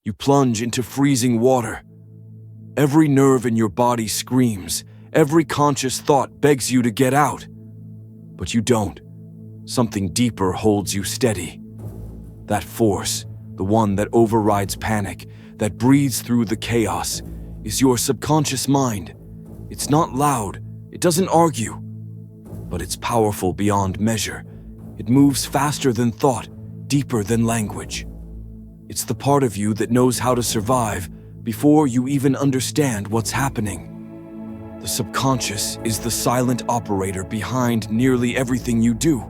You plunge into freezing water. Every nerve in your body screams. Every conscious thought begs you to get out. But you don't. Something deeper holds you steady. That force, the one that overrides panic, that breathes through the chaos, is your subconscious mind. It's not loud. It doesn't argue. But it's powerful beyond measure. It moves faster than thought, deeper than language. It's the part of you that knows how to survive before you even understand what's happening. The subconscious is the silent operator behind nearly everything you do.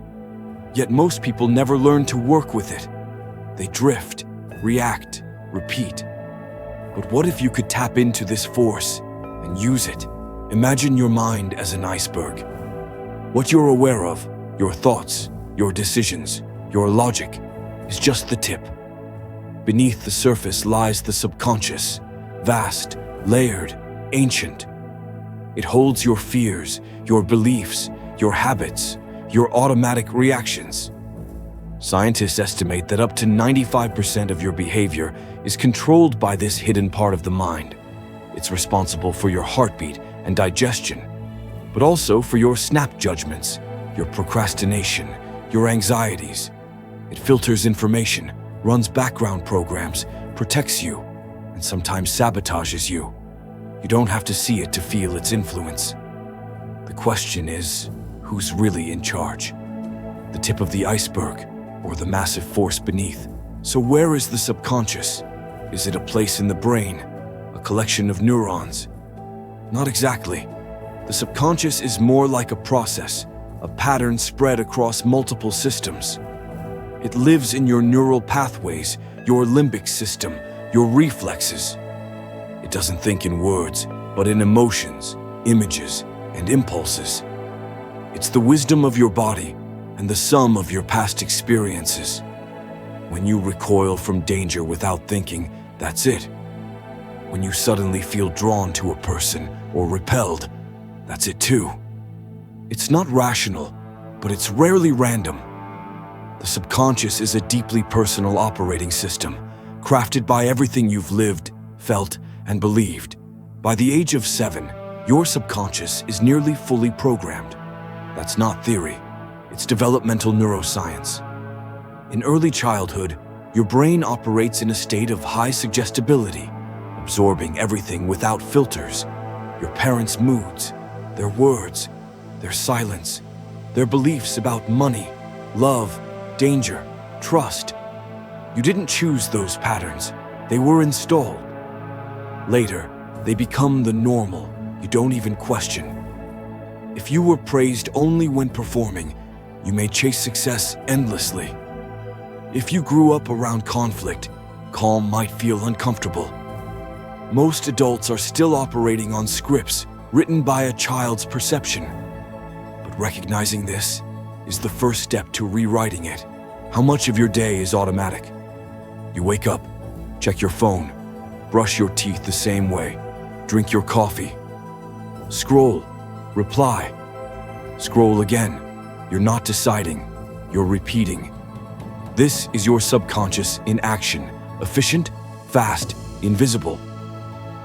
Yet most people never learn to work with it. They drift, react, repeat. But what if you could tap into this force and use it? Imagine your mind as an iceberg. What you're aware of, your thoughts, your decisions, your logic, is just the tip. Beneath the surface lies the subconscious, vast, layered, ancient. It holds your fears, your beliefs, your habits, your automatic reactions. Scientists estimate that up to 95% of your behavior is controlled by this hidden part of the mind. It's responsible for your heartbeat and digestion, but also for your snap judgments, your procrastination, your anxieties. It filters information, runs background programs, protects you, and sometimes sabotages you. You don't have to see it to feel its influence. The question is, who's really in charge? The tip of the iceberg or the massive force beneath? So where is the subconscious? Is it a place in the brain, a collection of neurons? Not exactly. The subconscious is more like a process, a pattern spread across multiple systems. It lives in your neural pathways, your limbic system, your reflexes. It doesn't think in words, but in emotions, images, and impulses. It's the wisdom of your body and the sum of your past experiences. When you recoil from danger without thinking, that's it. When you suddenly feel drawn to a person or repelled, that's it too. It's not rational, but it's rarely random. The subconscious is a deeply personal operating system, crafted by everything you've lived, felt, and believed. By the age of 7, your subconscious is nearly fully programmed. That's not theory, it's developmental neuroscience. In early childhood, your brain operates in a state of high suggestibility, absorbing everything without filters. Your parents' moods, their words, their silence, their beliefs about money, love, danger, trust. You didn't choose those patterns, they were installed. Later, they become the normal you don't even question. If you were praised only when performing, you may chase success endlessly. If you grew up around conflict, calm might feel uncomfortable. Most adults are still operating on scripts written by a child's perception. But recognizing this is the first step to rewriting it. How much of your day is automatic? You wake up, check your phone, brush your teeth the same way, drink your coffee, scroll, reply, scroll again. You're not deciding, you're repeating. This is your subconscious in action, efficient, fast, invisible.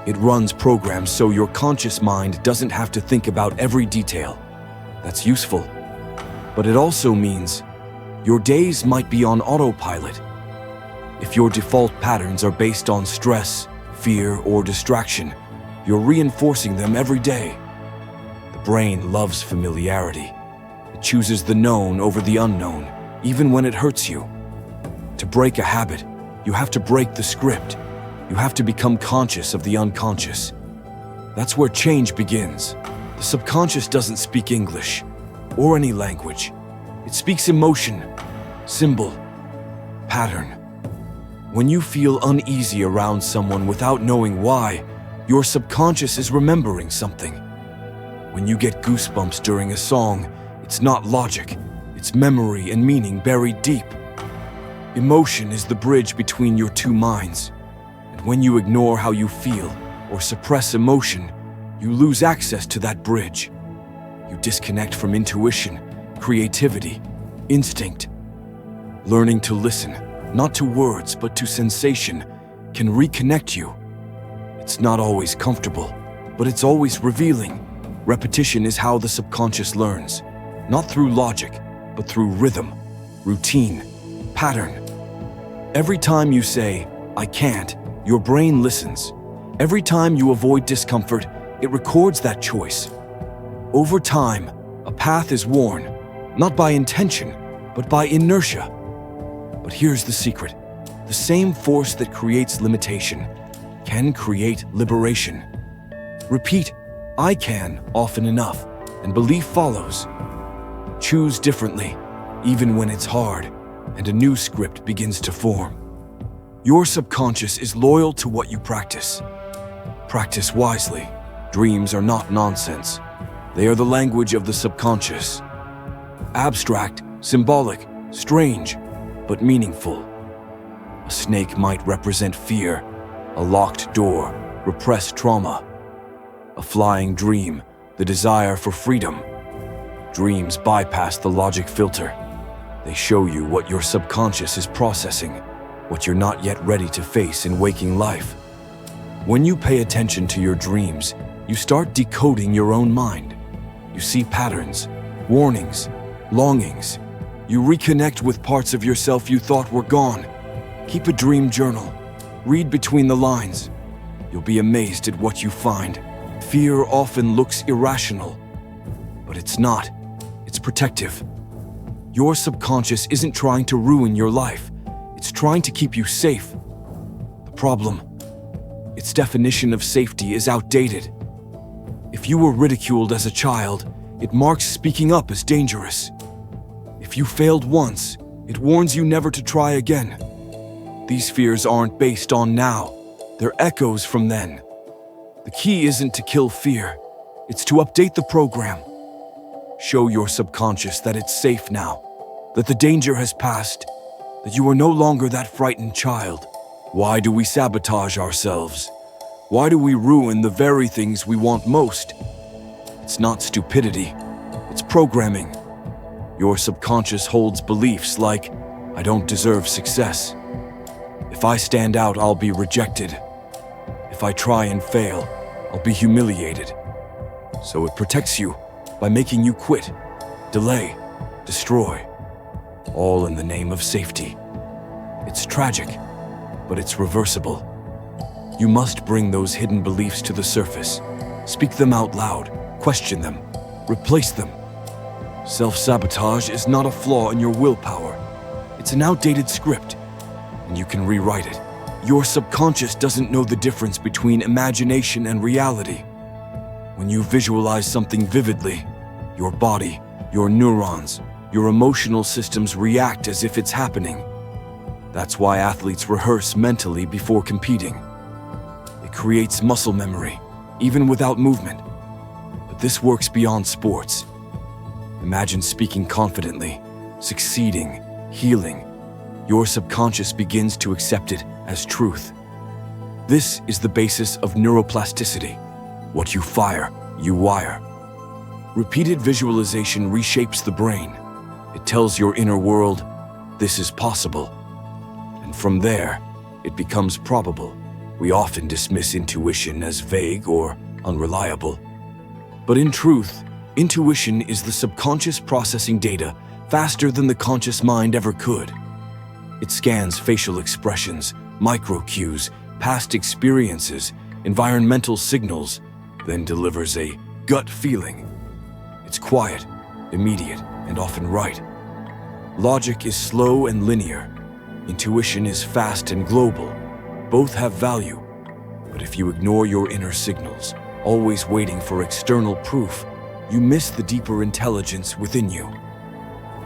It runs programs so your conscious mind doesn't have to think about every detail. That's useful. But it also means your days might be on autopilot. If your default patterns are based on stress, fear, or distraction, you're reinforcing them every day. The brain loves familiarity. It chooses the known over the unknown, even when it hurts you. To break a habit, you have to break the script. You have to become conscious of the unconscious. That's where change begins. The subconscious doesn't speak English or any language. It speaks emotion, symbol, pattern. When you feel uneasy around someone without knowing why, your subconscious is remembering something. When you get goosebumps during a song, it's not logic, it's memory and meaning buried deep. Emotion is the bridge between your two minds. And when you ignore how you feel or suppress emotion, you lose access to that bridge. You disconnect from intuition, creativity, instinct. Learning to listen, not to words but to sensation, can reconnect you. It's not always comfortable, but it's always revealing. Repetition is how the subconscious learns, not through logic, but through rhythm, routine, pattern. Every time you say, "I can't," your brain listens. Every time you avoid discomfort, it records that choice. Over time, a path is worn, not by intention, but by inertia. But here's the secret. The same force that creates limitation can create liberation. Repeat, "I can," often enough, and belief follows. Choose differently, even when it's hard, and a new script begins to form. Your subconscious is loyal to what you practice. Practice wisely. Dreams are not nonsense. They are the language of the subconscious. Abstract, symbolic, strange, but meaningful. A snake might represent fear, a locked door, repressed trauma. A flying dream, the desire for freedom. Dreams bypass the logic filter. They show you what your subconscious is processing, what you're not yet ready to face in waking life. When you pay attention to your dreams, you start decoding your own mind. You see patterns, warnings, longings. You reconnect with parts of yourself you thought were gone. Keep a dream journal. Read between the lines. You'll be amazed at what you find. Fear often looks irrational, but it's not. It's protective. Your subconscious isn't trying to ruin your life. It's trying to keep you safe. The problem, its definition of safety is outdated. If you were ridiculed as a child, it marks speaking up as dangerous. If you failed once, it warns you never to try again. These fears aren't based on now. They're echoes from then. The key isn't to kill fear. It's to update the program. Show your subconscious that it's safe now, that the danger has passed, that you are no longer that frightened child. Why do we sabotage ourselves? Why do we ruin the very things we want most? It's not stupidity. It's programming. Your subconscious holds beliefs like, "I don't deserve success. If I stand out, I'll be rejected. If I try and fail, I'll be humiliated." So it protects you by making you quit, delay, destroy, all in the name of safety. It's tragic, but it's reversible. You must bring those hidden beliefs to the surface. Speak them out loud, question them, replace them. Self-sabotage is not a flaw in your willpower. It's an outdated script, and you can rewrite it. Your subconscious doesn't know the difference between imagination and reality. When you visualize something vividly, your body, your neurons, your emotional systems react as if it's happening. That's why athletes rehearse mentally before competing. It creates muscle memory, even without movement. But this works beyond sports. Imagine speaking confidently, succeeding, healing. Your subconscious begins to accept it as truth. This is the basis of neuroplasticity. What you fire, you wire. Repeated visualization reshapes the brain. It tells your inner world, "This is possible." And from there, it becomes probable. We often dismiss intuition as vague or unreliable. But in truth, intuition is the subconscious processing data faster than the conscious mind ever could. It scans facial expressions, micro-cues, past experiences, environmental signals, then delivers a gut feeling. It's quiet, immediate, and often right. Logic is slow and linear. Intuition is fast and global. Both have value. But if you ignore your inner signals, always waiting for external proof, you miss the deeper intelligence within you.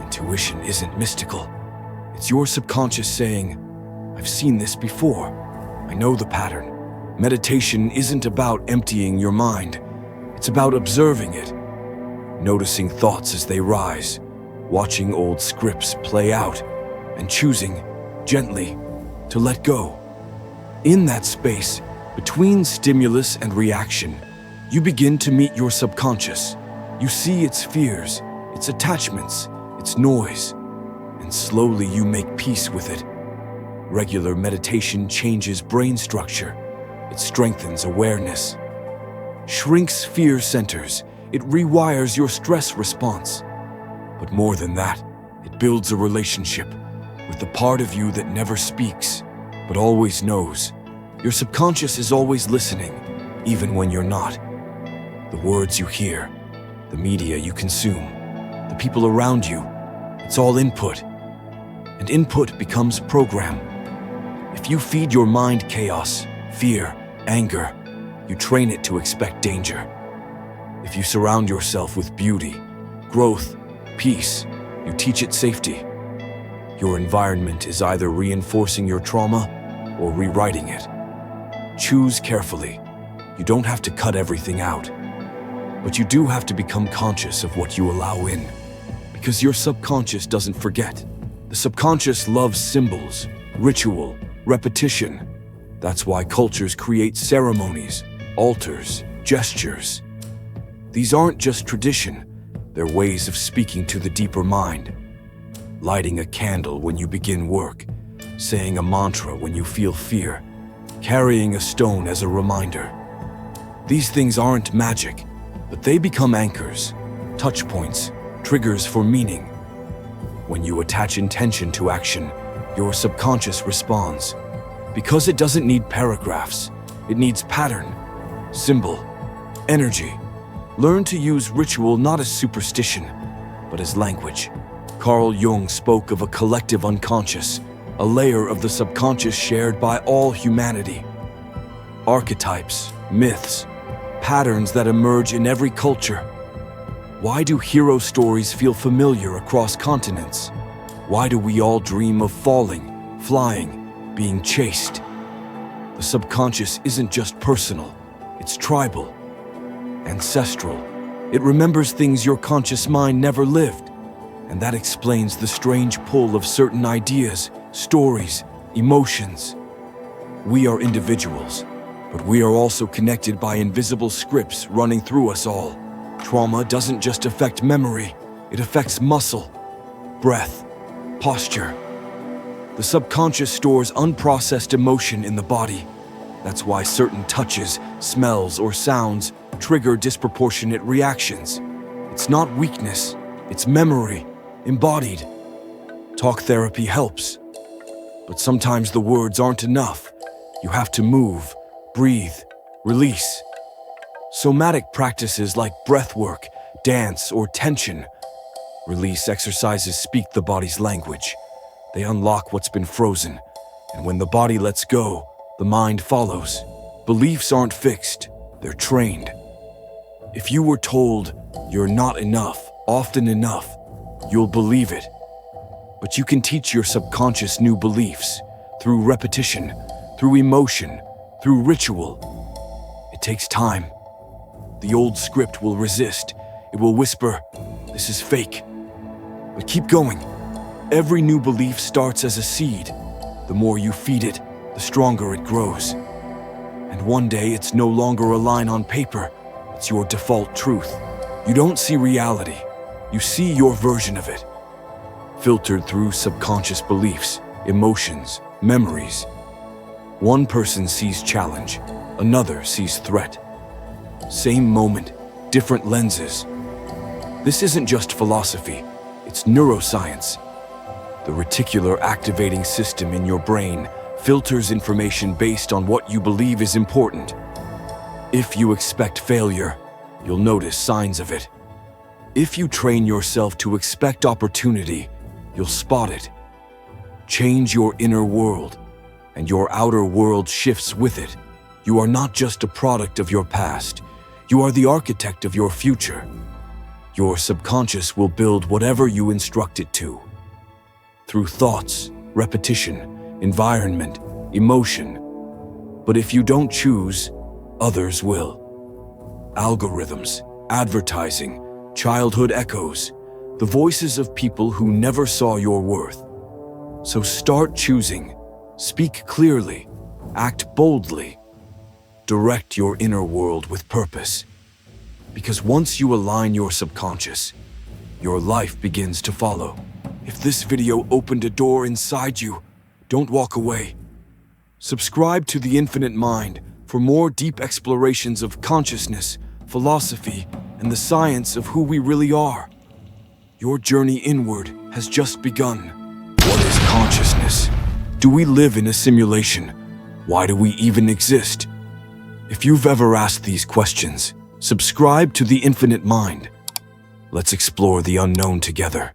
Intuition isn't mystical. It's your subconscious saying, "I've seen this before. I know the pattern." Meditation isn't about emptying your mind. It's about observing it, noticing thoughts as they rise, watching old scripts play out, and choosing, gently, to let go. In that space, between stimulus and reaction, you begin to meet your subconscious. You see its fears, its attachments, its noise, and slowly you make peace with it. Regular meditation changes brain structure. It strengthens awareness, shrinks fear centers. It rewires your stress response. But more than that, it builds a relationship with the part of you that never speaks, but always knows. Your subconscious is always listening, even when you're not. The words you hear, the media you consume, the people around you, it's all input. And input becomes program. If you feed your mind chaos, fear, anger, you train it to expect danger. If you surround yourself with beauty, growth, peace, you teach it safety. Your environment is either reinforcing your trauma or rewriting it. Choose carefully. You don't have to cut everything out, but you do have to become conscious of what you allow in, because your subconscious doesn't forget. The subconscious loves symbols, ritual, repetition. That's why cultures create ceremonies, altars, gestures. These aren't just tradition, they're ways of speaking to the deeper mind. Lighting a candle when you begin work, saying a mantra when you feel fear, carrying a stone as a reminder. These things aren't magic, but they become anchors, touch points, triggers for meaning. When you attach intention to action, your subconscious responds. Because it doesn't need paragraphs, it needs pattern, symbol, energy. Learn to use ritual not as superstition, but as language. Carl Jung spoke of a collective unconscious, a layer of the subconscious shared by all humanity. Archetypes, myths, patterns that emerge in every culture. Why do hero stories feel familiar across continents? Why do we all dream of falling, flying, being chased? The subconscious isn't just personal, it's tribal, ancestral. It remembers things your conscious mind never lived. And that explains the strange pull of certain ideas, stories, emotions. We are individuals, but we are also connected by invisible scripts running through us all. Trauma doesn't just affect memory, it affects muscle, breath, posture. The subconscious stores unprocessed emotion in the body. That's why certain touches, smells, or sounds trigger disproportionate reactions. It's not weakness, it's memory, embodied. Talk therapy helps, but sometimes the words aren't enough. You have to move, breathe, release. Somatic practices like breath work, dance, or tension release exercises speak the body's language. They unlock what's been frozen, and when the body lets go, the mind follows. Beliefs aren't fixed, they're trained. If you were told you're not enough, often enough, you'll believe it. But you can teach your subconscious new beliefs through repetition, through emotion, through ritual. It takes time. The old script will resist. It will whisper, "This is fake." But keep going. Every new belief starts as a seed. The more you feed it, the stronger it grows. And one day it's no longer a line on paper. It's your default truth. You don't see reality. You see your version of it, filtered through subconscious beliefs, emotions, memories. One person sees challenge, another sees threat. Same moment, different lenses. This isn't just philosophy, it's neuroscience. The reticular activating system in your brain filters information based on what you believe is important. If you expect failure, you'll notice signs of it. If you train yourself to expect opportunity, you'll spot it. Change your inner world, and your outer world shifts with it. You are not just a product of your past. You are the architect of your future. Your subconscious will build whatever you instruct it to. Through thoughts, repetition, environment, emotion. But if you don't choose, others will. Algorithms, advertising, childhood echoes, the voices of people who never saw your worth. So start choosing, speak clearly, act boldly, direct your inner world with purpose. Because once you align your subconscious, your life begins to follow. If this video opened a door inside you, Don't walk away. Subscribe to The Infinite Mind for more deep explorations of consciousness, philosophy, and the science of who we really are. Your journey inward has just begun. What is consciousness? Do we live in a simulation? Why do we even exist? If you've ever asked these questions, subscribe to The Infinite Mind. Let's explore the unknown together.